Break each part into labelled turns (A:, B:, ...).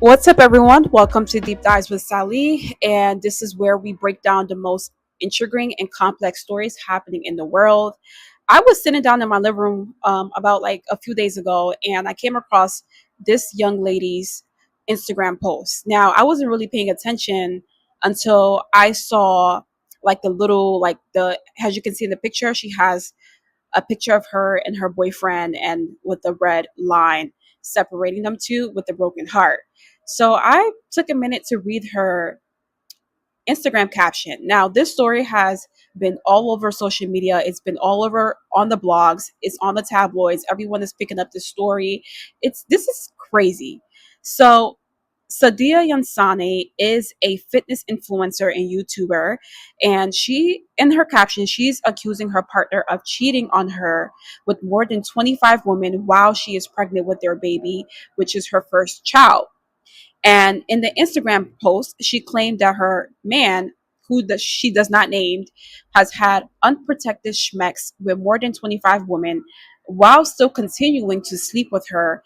A: What's up, everyone? Welcome to Deep Dives with Sali, and this is where we break down the most intriguing and complex stories happening in the world. I was sitting down in my living room about like a few days ago, and I came across this young lady's Instagram post. Now, I wasn't really paying attention until I saw like the little, like the, as you can see in the picture, she has a picture of her and her boyfriend and with the red line separating them two with the broken heart. So I took a minute to read her Instagram caption. Now, this story has been all over social media. It's been all over on the blogs. It's on the tabloids. Everyone is picking up this story. This is crazy. So, Sadia Yansaneh is a fitness influencer and YouTuber, and she, in her caption, she's accusing her partner of cheating on her with more than 25 women while she is pregnant with their baby, which is her first child. And in the Instagram post, she claimed that her man, she does not name, has had unprotected schmecks with more than 25 women while still continuing to sleep with her,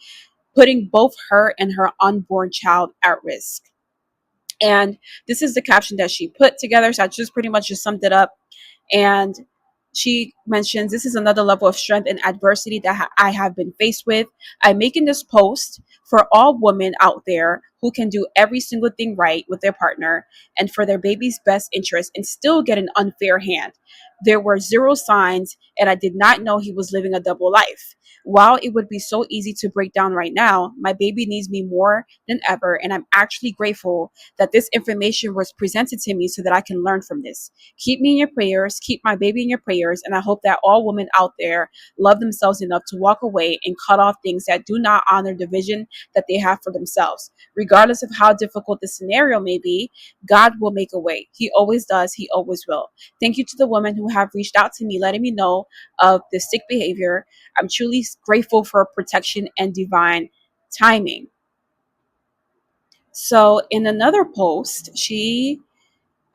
A: putting both her and her unborn child at risk. And this is the caption that she put together. So I just pretty much just summed it up. And she mentions, this is another level of strength and adversity that I have been faced with. I'm making this post for all women out there who can do every single thing right with their partner and for their baby's best interest and still get an unfair hand. There were zero signs, and I did not know he was living a double life. While it would be so easy to break down right now, my baby needs me more than ever, and I'm actually grateful that this information was presented to me so that I can learn from this. Keep me in your prayers, keep my baby in your prayers, and I hope that all women out there love themselves enough to walk away and cut off things that do not honor the vision that they have for themselves. Regardless of how difficult the scenario may be, God will make a way. He always does, He always will. Thank you to the women who have reached out to me, letting me know of the sick behavior. I'm truly grateful for protection and divine timing. So, in another post, she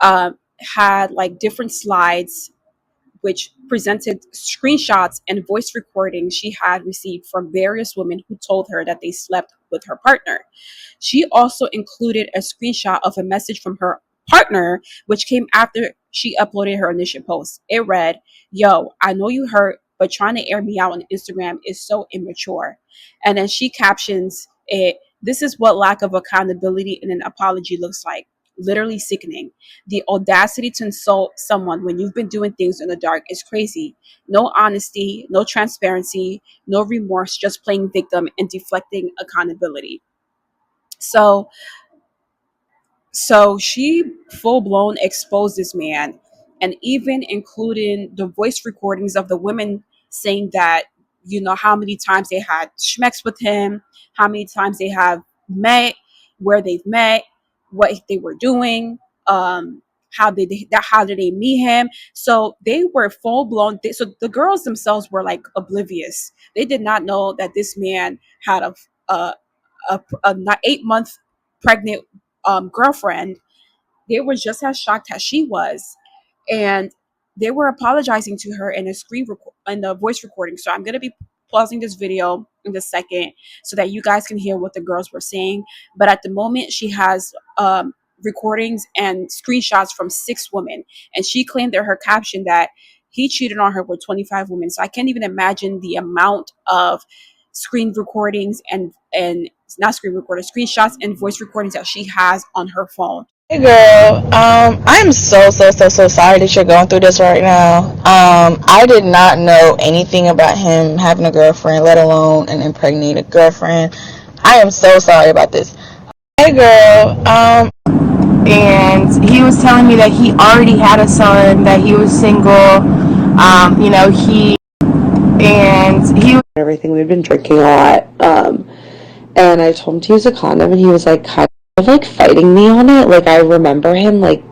A: uh, had like different slides which presented screenshots and voice recordings she had received from various women who told her that they slept with her partner. She also included a screenshot of a message from her partner, which came after she uploaded her initial post. It read, "Yo, I know you hurt, but trying to air me out on Instagram is so immature." And then she captions it, "This is what lack of accountability and an apology looks like. Literally sickening. The audacity to insult someone when you've been doing things in the dark is crazy. No honesty, no transparency, no remorse, just playing victim and deflecting accountability." So so she full blown exposed this man, and even including the voice recordings of the women saying that, how many times they had schmecks with him, how many times they have met, where they've met, what they were doing, how did they meet him. So they were full blown. So the girls themselves were like oblivious. They did not know that this man had a, a 8 month pregnant girlfriend. They were just as shocked as she was, and they were apologizing to her in a in the voice recording. So I'm gonna be pausing this video in a second so that you guys can hear what the girls were saying. But at the moment, she has recordings and screenshots from 6 women, and she claimed that her caption that he cheated on her with 25 women. So I can't even imagine the amount of screen recordings and not screen recordings, screenshots and voice recordings that she has on her phone.
B: Hey girl, I'm so sorry that you're going through this right now. I did not know anything about him having a girlfriend, let alone an impregnated girlfriend. I am so sorry about this. Hey girl, and he was telling me that he already had a son, that he was single, he everything. We'd been drinking a lot, and I told him to use a condom, and he was like kind of like fighting me on it. Like I remember him like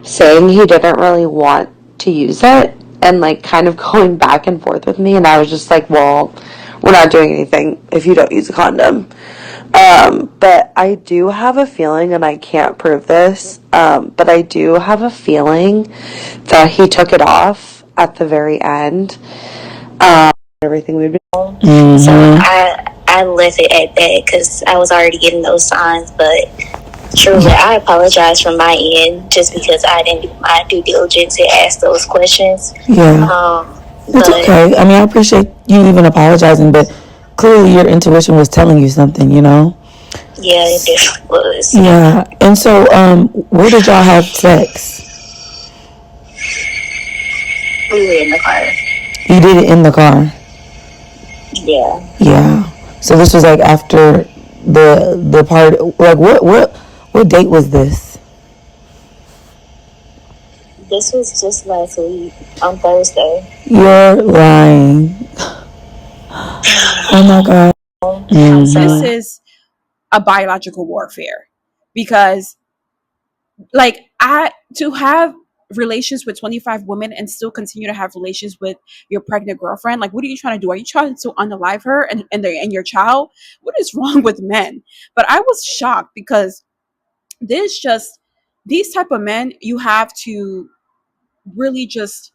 B: saying he didn't really want to use it and like kind of going back and forth with me, and I was just like, well, we're not doing anything if you don't use a condom. But I do have a feeling, and I can't prove this, but I do have a feeling that he took it off at the very end. Everything we've been. Mm-hmm. So
C: I left it at that because I was already getting those signs. But truly, I apologize from my end just because I didn't do my due diligence to ask those questions.
D: Yeah. It's
C: But
D: okay. I mean, I appreciate you even apologizing, but clearly your intuition was telling you something, you know?
C: yeah, it definitely was.
D: Yeah. And so, where did y'all have sex?
C: We were in the car.
D: You did it in the car.
C: Yeah.
D: Yeah. So this was like after the part. Like what date was this?
C: This was just last week on Thursday.
D: You're lying. Oh my god.
C: I'm
A: This
C: sorry.
A: is a biological warfare because like I to have relations with 25 women and still continue to have relations with your pregnant girlfriend, like what are you trying to do? Are you trying to unalive her and your child? What is wrong with men? But I was shocked because there's just these type of men you have to really just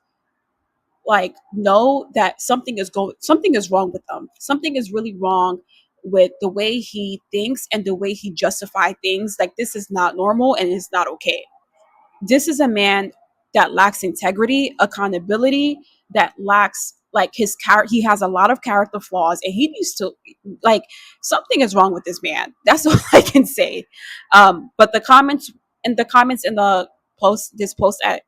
A: like know that something is wrong with them. Something is really wrong with the way he thinks and the way he justify things. Like this is not normal and it's not okay. This is a man that lacks integrity, accountability, that lacks like his character. He has a lot of character flaws, and he needs to like something is wrong with this man. That's all I can say. But the comments in the post, this post at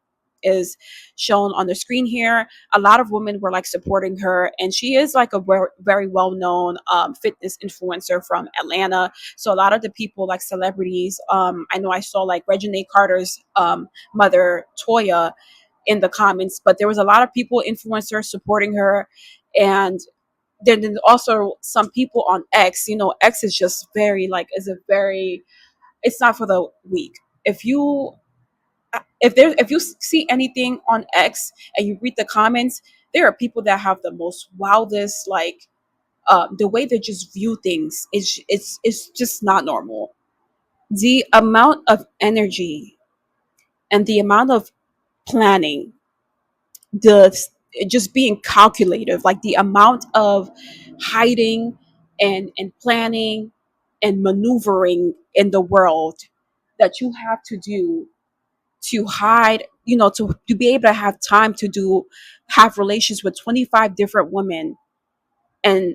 A: is shown on the screen here. A lot of women were like supporting her, and she is like a very well known fitness influencer from Atlanta. So a lot of the people like celebrities, I know I saw like Reginae Carter's mother Toya in the comments, but there was a lot of people, influencers supporting her. And then also some people on X. You know, X is just very like is a very it's not for the weak. If you if you see anything on X and you read the comments, there are people that have the most wildest like the way they just view things is it's just not normal. The amount of energy and the amount of planning, the just being calculative, like the amount of hiding and planning and maneuvering in the world that you have to do to hide, you know, to be able to have time to have relations with 25 different women and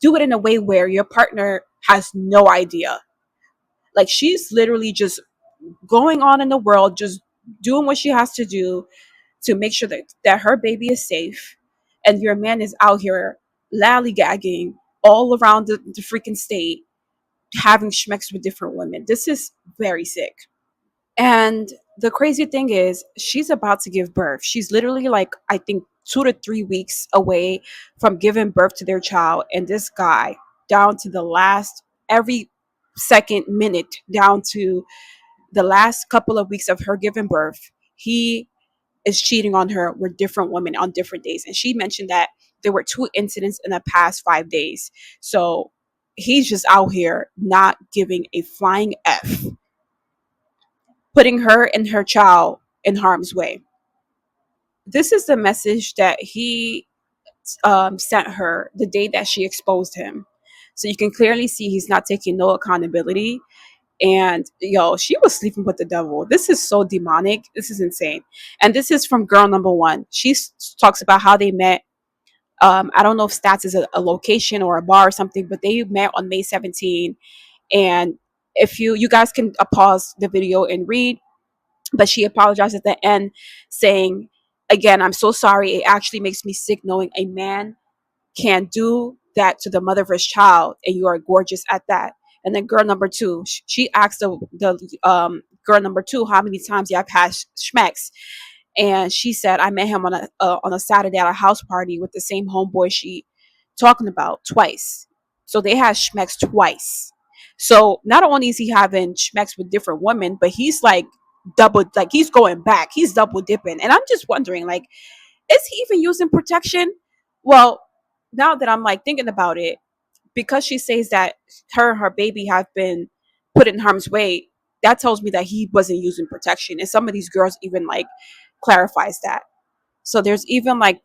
A: do it in a way where your partner has no idea. Like she's literally just going on in the world, just doing what she has to do to make sure that her baby is safe. And your man is out here lollygagging all around the freaking state, having schmecks with different women. This is very sick. And the crazy thing is, she's about to give birth. She's literally like, I think, 2 to 3 weeks away from giving birth to their child. And this guy, down to the last, every second, minute, down to the last couple of weeks of her giving birth, he is cheating on her with different women on different days. And she mentioned that there were 2 incidents in the past 5 days. So he's just out here not giving a flying F, putting her and her child in harm's way. This is the message that he sent her the day that she exposed him. So you can clearly see he's not taking no accountability. And yo, she was sleeping with the devil. This is so demonic. This is insane. And this is from girl number one. She talks about how they met. I don't know if Stats is a location or a bar or something, but they met on May 17. And if you guys can pause the video and read, but she apologized at the end, saying, "Again, I'm so sorry. It actually makes me sick knowing a man can do that to the mother of his child, and you are gorgeous at that." And then girl number two, she asked the girl number two how many times y'all had schmecks, and she said, "I met him on a Saturday at a house party with the same homeboy she talking about twice." So they had schmecks twice. So not only is he having schmecks with different women, but he's like double, like he's going back, he's double dipping. And I'm just wondering, like, is he even using protection? Well, now that I'm like thinking about it, because she says that her and her baby have been put in harm's way, that tells me that he wasn't using protection. And some of these girls even like clarifies that. So there's even like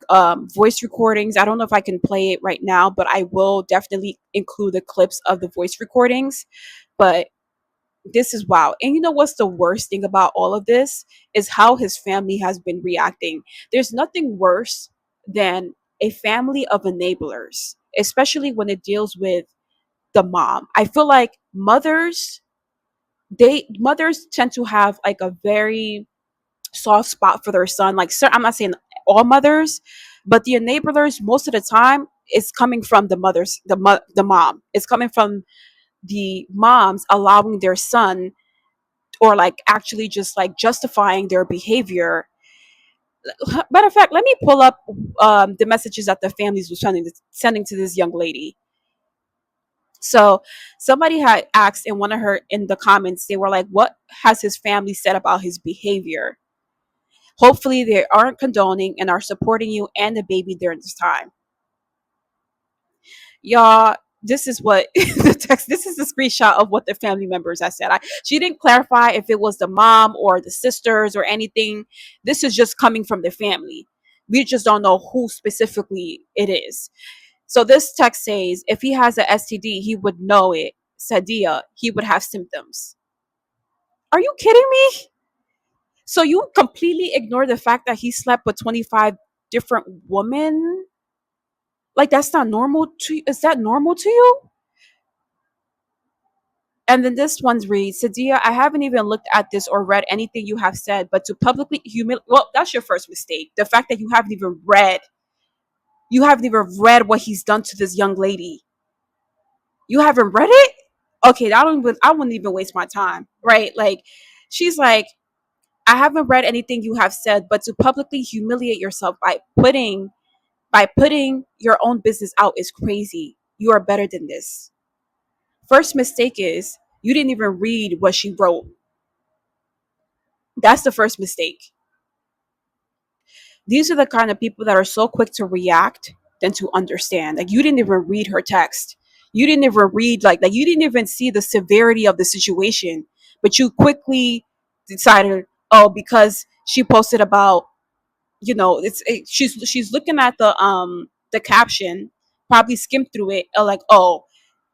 A: voice recordings. I don't know if I can play it right now, but I will definitely include the clips of the voice recordings. But this is wow. And you know what's the worst thing about all of this is how his family has been reacting. There's nothing worse than a family of enablers, especially when it deals with the mom. I feel like mothers tend to have like a very soft spot for their son. Like, sir, I'm not saying all mothers, but the enablers most of the time is coming from the mom. It's coming from the moms allowing their son, or like actually just like justifying their behavior. Matter of fact, let me pull up the messages that the families were sending to this young lady. So somebody had asked in one of her in the comments, they were like, what has his family said about his behavior? Hopefully they aren't condoning and are supporting you and the baby during this time. Y'all, this is what the text, this is the screenshot of what the family members have said. She didn't clarify if it was the mom or the sisters or anything. This is just coming from the family. We just don't know who specifically it is. So this text says, if he has a STD, he would know it. Sadia, he would have symptoms. Are you kidding me? So you completely ignore the fact that he slept with 25 different women? Like that's not normal to you? Is that normal to you? And then this one reads, Sadia, I haven't even looked at this or read anything you have said, but to publicly humiliate, well, that's your first mistake. The fact that you haven't even read what he's done to this young lady. You haven't read it? Okay, I wouldn't even waste my time, right? Like, she's like, I haven't read anything you have said, but to publicly humiliate yourself by putting your own business out is crazy. You are better than this. First mistake is you didn't even read what she wrote. That's the first mistake. These are the kind of people that are so quick to react than to understand. Like you didn't even read her text. You didn't even read like you didn't even see the severity of the situation, but you quickly decided, oh, because she posted about, she's looking at the caption, probably skimmed through it, like, oh,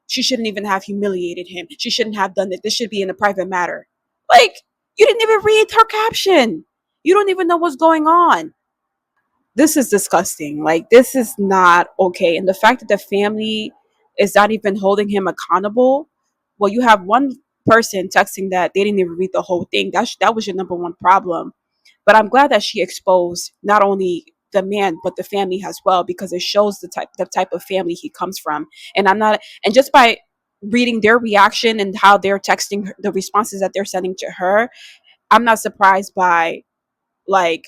A: she shouldn't even have humiliated him. She shouldn't have done it. This should be in a private matter. Like, you didn't even read her caption. You don't even know what's going on. This is disgusting. Like, this is not okay. And the fact that the family is not even holding him accountable. Well, you have one person texting that they didn't even read the whole thing. That was your number one problem. But I'm glad that she exposed not only the man but the family as well, because it shows the type of family he comes from. And I'm not, and just by reading their reaction and how they're texting the responses that they're sending to her, I'm not surprised by like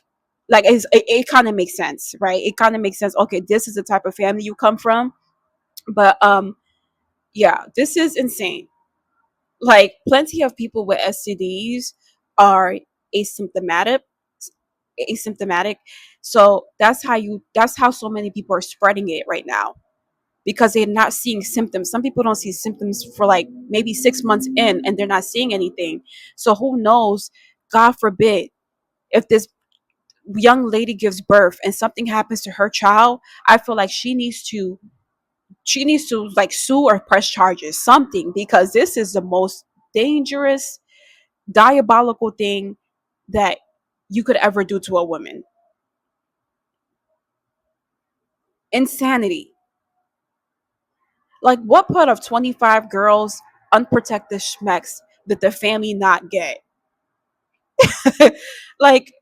A: it kind of makes sense, right? It kind of makes sense. Okay, this is the type of family you come from. But yeah, this is insane. Like, plenty of people with STDs are asymptomatic asymptomatic. So that's how so many people are spreading it right now, because they're not seeing symptoms. Some people don't see symptoms for like maybe 6 months in and they're not seeing anything. So who knows, God forbid, if this young lady gives birth and something happens to her child, I feel like she needs to like sue or press charges, something, because this is the most dangerous, diabolical thing that you could ever do to a woman. Insanity. Like, what part of 25 girls, unprotected schmecks, did the family not get? Like,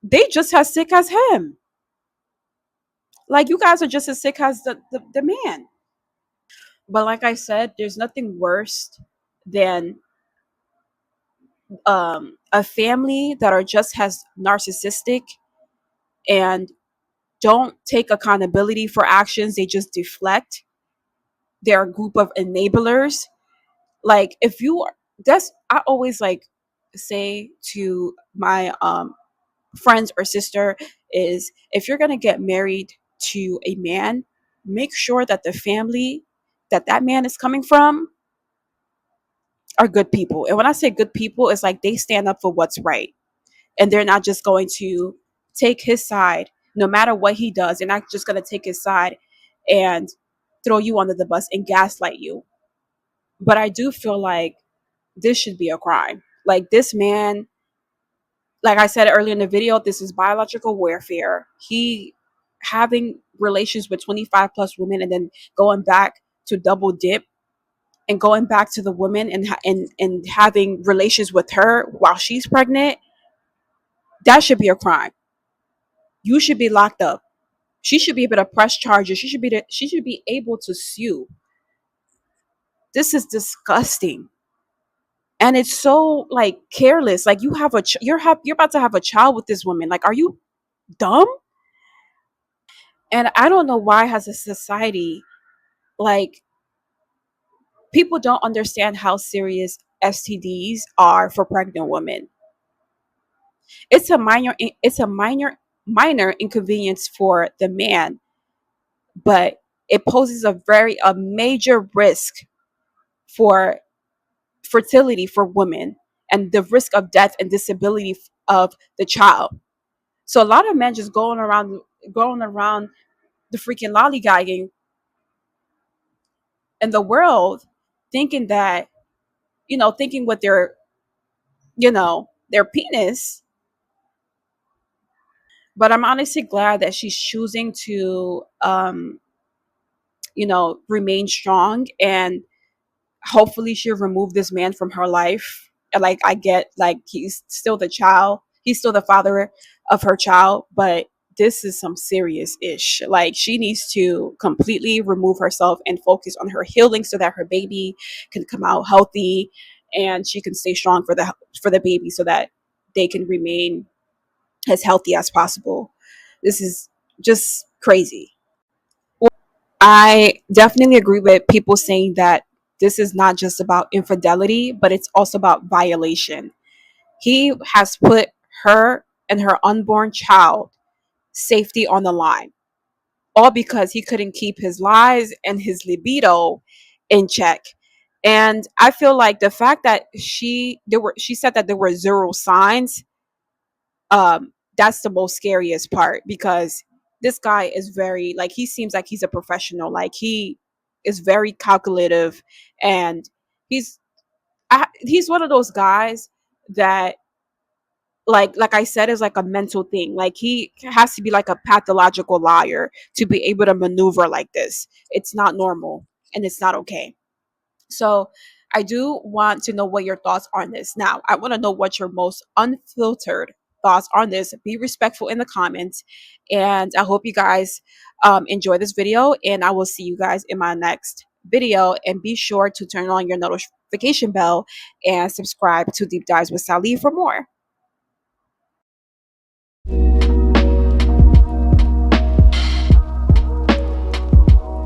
A: they just as sick as him. Like, you guys are just as sick as the man. But like I said, there's nothing worse than a family that are just as narcissistic and don't take accountability for actions. They just deflect. They're a group of enablers. Like, if you are, that's, I always like say to my friends or sister, is if you're gonna get married to a man, make sure that the family that man is coming from are good people. And when I say good people, it's like they stand up for what's right, and they're not just going to take his side no matter what he does. They're not just going to take his side and throw you under the bus and gaslight you. But I do feel like this should be a crime. Like this man, like I said earlier in the video, this is biological warfare. He having relations with 25 plus women and then going back to double dip and going back to the woman and having relations with her while she's pregnant, that should be a crime. You should be locked up. She should be able to press charges. She should be able to sue. This is disgusting. And it's so like careless. Like you have you're about to have a child with this woman. Like are you dumb? And I don't know why as a society, like people don't understand how serious STDs are for pregnant women. It's a minor inconvenience for the man, but it poses a major risk for fertility for women and the risk of death and disability of the child. So a lot of men just going around the freaking lollygagging in the world, thinking that thinking with their penis. But I'm honestly glad that she's choosing to remain strong, and hopefully she'll remove this man from her life. And like I get, like, he's still the father of her child, but this is some serious ish. Like she needs to completely remove herself and focus on her healing so that her baby can come out healthy and she can stay strong for the baby so that they can remain as healthy as possible. This is just crazy. I definitely agree with people saying that this is not just about infidelity, but it's also about violation. He has put her and her unborn child safety on the line, all because he couldn't keep his lies and his libido in check. And I feel like the fact that she said that there were zero signs, that's the most scariest part, because this guy is very, like, he seems like he's a professional. Like he is very calculative, and he's he's one of those guys that, like I said, is like a mental thing. Like he has to be like a pathological liar to be able to maneuver like this. It's not normal and it's not okay. So I do want to know what your thoughts are on this. Now, I want to know what your most unfiltered thoughts on this. Be respectful in the comments. And I hope you guys enjoy this video. And I will see you guys in my next video. And be sure to turn on your notification bell and subscribe to Deep Dives with Sali for more.